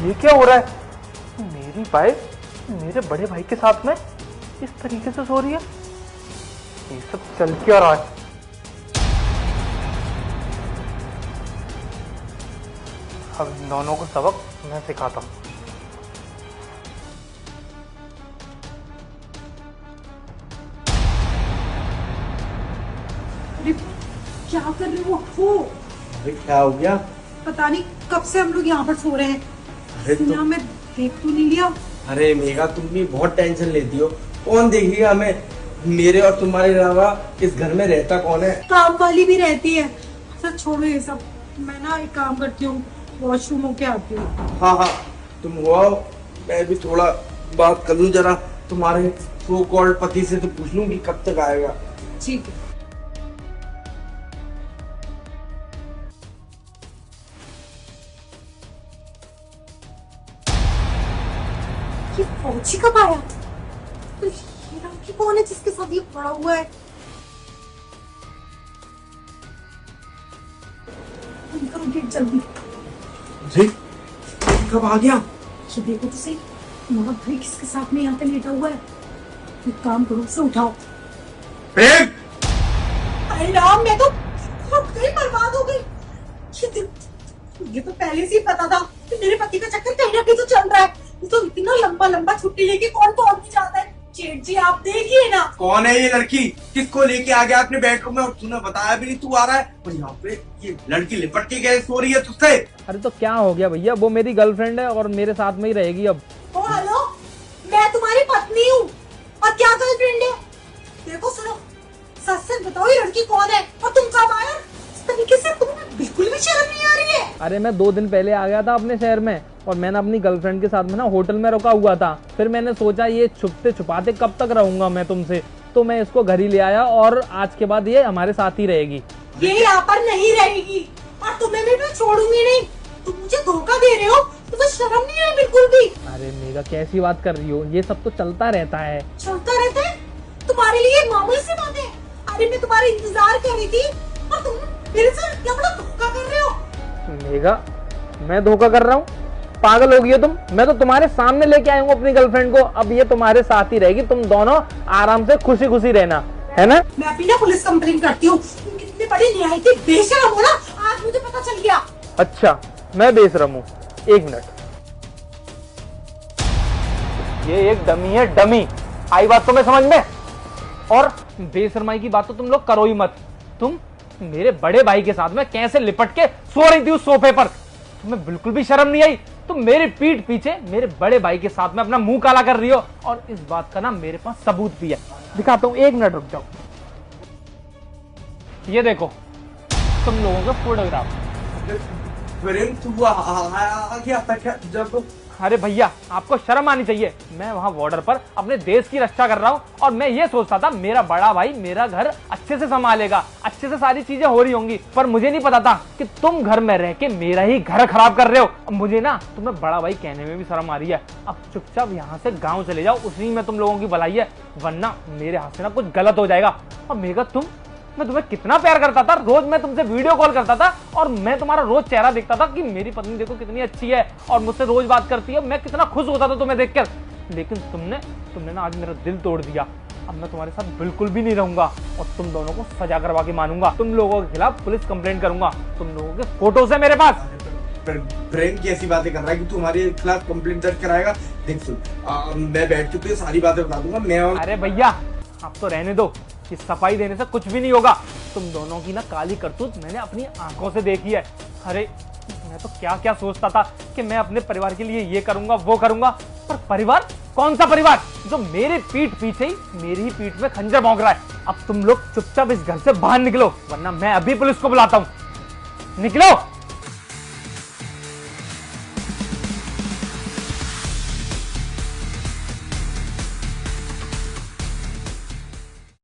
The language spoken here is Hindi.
ये क्या हो रहा है? मेरी वाइफ मेरे बड़े भाई के साथ में इस तरीके से सो रही है। ये सब चल क्या रहा है? अब इन दोनों को सबक मैं सिखाता हूँ। अरे क्या कर रहे हो? उठो। अरे क्या हो गया? पता नहीं कब से हम लोग यहाँ पर सो रहे हैं। अरे यहाँ मैं देख तो नहीं लिया। अरे मेघा, तुम भी बहुत टेंशन लेती हो। कौन देखेगा हमें? मेरे और तुम्हारे अलावा इस घर में रहता कौन है? काम वाली भी रहती है। अच्छा छोड़ो ये सब, मैं ना एक काम करती हूँ, वॉशरूम होके आती हूँ। हाँ हाँ, तुम हो आओ, मैं भी थोड़ा बात कर लूँ जरा तुम्हारे सो कॉल्ड पति से, तो पूछ लूँ कि कब तक आएगा। ठीक है। ये फौजी कब आया? तो ये लड़की कौन है जिसके साथ ये पड़ा हुआ है? बंद करो गेट जल्दी। जी कब आ गया? ये देखो तो सही, तुम्हारा भाई किसके साथ में यहाँ पे लेटा हुआ है। एक काम करो, उसे उठाओ। प्रेम! अरे राम, मैं तो फट गई, बर्बाद हो गई। ये तो पहले से ही पता था कि मेरे पति का चक्कर कहीं ना कहीं तो चल रहा है। ये तो इतना लंबा लंबा छुट्टी लेके कौन पहुंच नहीं जाता है। जेठ जी आप देखिए ना। कौन है ये लड़की? किसको लेके आ गया अपने बेडरूम में और तूने बताया भी नहीं? तू आ रहा है और यहाँ पे ये लड़की लिपट के गए सो रही है तुझसे। अरे तो क्या हो गया भैया, वो मेरी गर्लफ्रेंड है और मेरे साथ में ही रहेगी अब। ओ हेलो, मैं तुम्हारी पत्नी हूँ। और क्या गर्लफ्रेंड है? देखो सुनो, सच सच बताओ ये लड़की कौन है और तुम कब आए? इस तरीके से तुम्हें बिल्कुल भी शर्म नहीं आ रही है? अरे मैं 2 दिन पहले आ गया था अपने शहर में और मैंने अपनी गर्लफ्रेंड के साथ में ना होटल में रुका हुआ था। फिर मैंने सोचा ये छुपते छुपाते कब तक रहूंगा मैं तुमसे, तो मैं इसको घर ही ले आया और आज के बाद ये हमारे साथ ही रहेगी। ये यहाँ पर नहीं रहेगी और तुम्हें भी मैं छोड़ूंगी नहीं। तुम मुझे धोखा दे रहे हो, तुम्हें शर्म नहीं है बिल्कुल भी? अरे मेघा कैसी बात कर रही हो, ये सब तो चलता रहता है। चलता रहता है? तुम्हारे लिए मामूली सी बात है। अरे मैं तुम्हारा इंतजार कर रही थी और तुम मेरे साथ क्या बड़ा धोखा कर रहे हो। मेघा मैं धोखा कर रहा हूँ? पागल हो गई हो तुम? मैं तो तुम्हारे सामने लेके आया हूँ अपनी गर्लफ्रेंड को, अब ये तुम्हारे साथ ही रहेगी। तुम दोनों आराम से खुशी खुशी रहना, है ना? मैं अभी ना पुलिस कंप्लेंट करती हूँ। तुम कितने बड़े न्यायिक बेशरम हो ना, आज मुझे पता चल गया। अच्छा मैं बेशरम हूँ? 1 मिनट, ये एक डमी है, डमी। आई बात तुम्हें समझ में? और बेशरमाई की बात तो तुम लोग करो ही मत। तुम मेरे बड़े भाई के साथ में कैसे लिपट के सो रही थी उस सोफे पर? तुम्हें बिल्कुल भी शर्म नहीं आई? तुम मेरी पीठ पीछे मेरे बड़े भाई के साथ में अपना मुंह काला कर रही हो और इस बात का ना मेरे पास सबूत भी है। दिखाता हूँ, 1 मिनट रुक जाओ। ये देखो तुम लोगों का फोटोग्राफ। प्रेम तू आ गया था क्या जब? अरे भैया आपको शर्म आनी चाहिए। मैं वहां बॉर्डर पर अपने देश की रक्षा कर रहा हूं और मैं ये सोचता था मेरा बड़ा भाई मेरा घर अच्छे से संभालेगा, अच्छे से सारी चीजें हो रही होंगी, पर मुझे नहीं पता था कि तुम घर में रह के मेरा ही घर खराब कर रहे हो। अब मुझे ना तुम्हें बड़ा भाई कहने में भी शर्म आ रही है। अब चुपचाप यहाँ से गाँव चले जाओ, उसी में तुम लोगों की भलाई है, वरना मेरे हाथ से ना कुछ गलत हो जाएगा। और मेघा मैं तुम्हें कितना प्यार करता था, रोज मैं तुमसे वीडियो कॉल करता था और मैं तुम्हारा रोज चेहरा देखता था कि मेरी पत्नी देखो कितनी अच्छी है और मुझसे रोज बात करती है। मैं कितना खुश होता था तुम्हें देखकर, लेकिन तुमने ना आज मेरा दिल तोड़ दिया। अब मैं तुम्हारे साथ बिल्कुल भी नहीं रहूंगा और तुम दोनों को सजा करवा के मानूंगा। तुम लोगों के खिलाफ पुलिस कंप्लेंट करूंगा। तुम लोगों के फोटोज है मेरे पास। प्रेम की ऐसी बातें कर रहा है कि तू हमारे खिलाफ कंप्लेंट दर्ज कराएगा? देख सुन, मैं बैठ के तुझे सारी बातें बता दूंगा। मैं और अरे भैया आप तो रहने दो, कि सफाई देने से कुछ भी नहीं होगा। तुम दोनों की ना काली करतूत मैंने अपनी आंखों से देखी है। अरे मैं तो क्या क्या सोचता था कि मैं अपने परिवार के लिए ये करूंगा वो करूंगा, पर परिवार कौन सा परिवार जो मेरे पीठ पीछे ही मेरी ही पीठ में खंजर भोंक रहा है। अब तुम लोग चुपचाप इस घर से बाहर निकलो, वरना मैं अभी पुलिस को बुलाता हूं। निकलो।